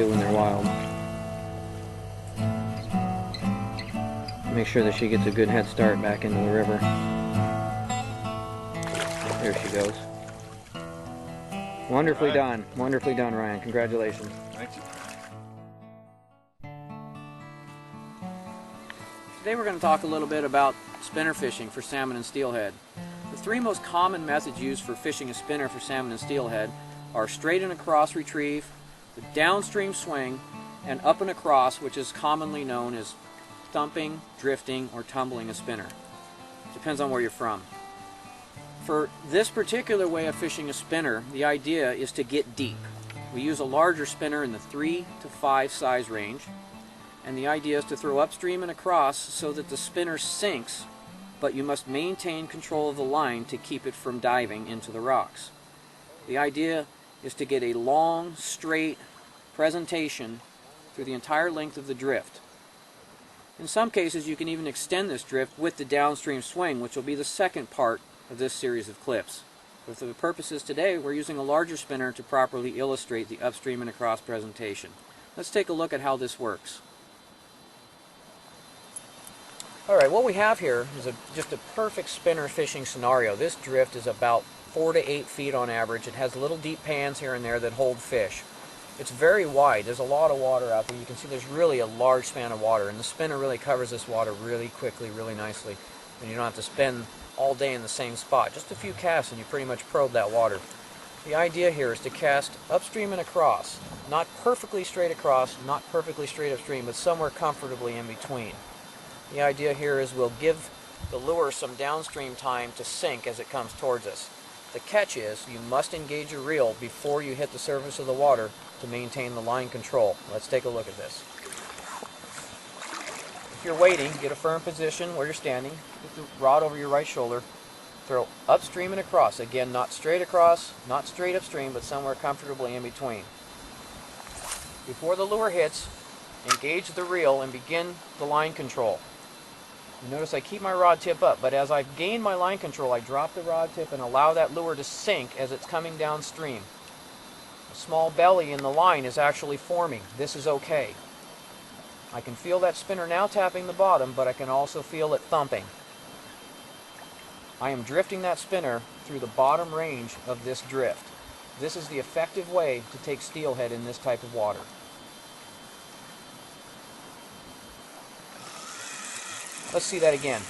do when they're wild. Make sure that she gets a good head start back into the river. There she goes. Wonderfully done. Wonderfully done, Ryan. Congratulations. Thank you. Today we're going to talk a little bit about spinner fishing for salmon and steelhead. The three most common methods used for fishing a spinner for salmon and steelhead are straight and across retrieve, the downstream swing, and up and across, which is commonly known as thumping, drifting, or tumbling a spinner. Depends on where you're from. For this particular way of fishing a spinner, the idea is to get deep. We use a larger spinner in the 3 to 5 size range, and the idea is to throw upstream and across so that the spinner sinks, but you must maintain control of the line to keep it from diving into the rocks. The idea is to get a long, straight presentation through the entire length of the drift. In some cases, you can even extend this drift with the downstream swing, which will be the second part of this series of clips. But for the purposes today, we're using a larger spinner to properly illustrate the upstream and across presentation. Let's take a look at how this works. Alright, what we have here is just a perfect spinner fishing scenario. This drift is about 4 to 8 feet on average. It has little deep pans here and there that hold fish. It's very wide. There's a lot of water out there. You can see there's really a large span of water, and the spinner really covers this water really quickly, really nicely, and you don't have to spend all day in the same spot. Just a few casts and you pretty much probe that water. The idea here is to cast upstream and across, not perfectly straight across, not perfectly straight upstream, but somewhere comfortably in between. The idea here is we'll give the lure some downstream time to sink as it comes towards us. The catch is you must engage your reel before you hit the surface of the water to maintain the line control. Let's take a look at this. If you're waiting, get a firm position where you're standing, get the rod over your right shoulder, throw upstream and across. Again, not straight across, not straight upstream, but somewhere comfortably in between. Before the lure hits, engage the reel and begin the line control. You notice I keep my rod tip up, but as I've gained my line control, I drop the rod tip and allow that lure to sink as it's coming downstream. A small belly in the line is actually forming. This is okay. I can feel that spinner now tapping the bottom, but I can also feel it thumping. I am drifting that spinner through the bottom range of this drift. This is the effective way to take steelhead in this type of water. Let's see that again.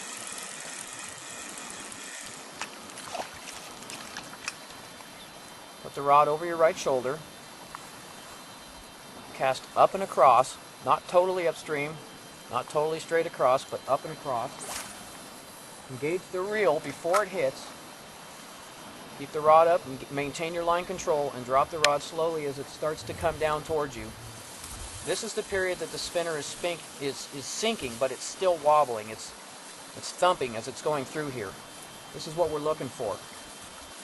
Put the rod over your right shoulder. Cast up and across, not totally upstream, not totally straight across, but up and across. Engage the reel before it hits. Keep the rod up and maintain your line control, and drop the rod slowly as it starts to come down towards you. This is the period that the spinner is sinking, but it's still wobbling. It's thumping as it's going through here. This is what we're looking for.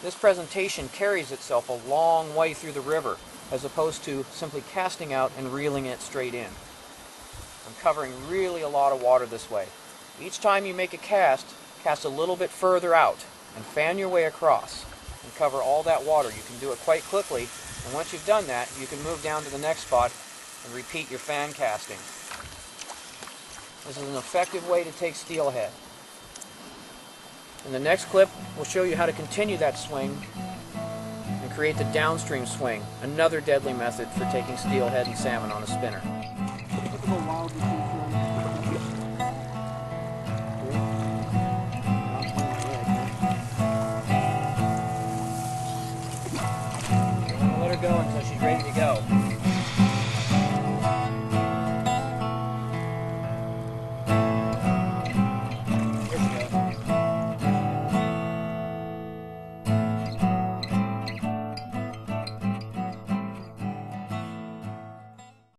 This presentation carries itself a long way through the river, as opposed to simply casting out and reeling it straight in. I'm covering really a lot of water this way. Each time you make a cast a little bit further out and fan your way across and cover all that water. You can do it quite quickly, and once you've done that, you can move down to the next spot and repeat your fan casting. This is an effective way to take steelhead. In the next clip, we'll show you how to continue that swing and create the downstream swing, another deadly method for taking steelhead and salmon on a spinner. Don't let her go until she's ready to go.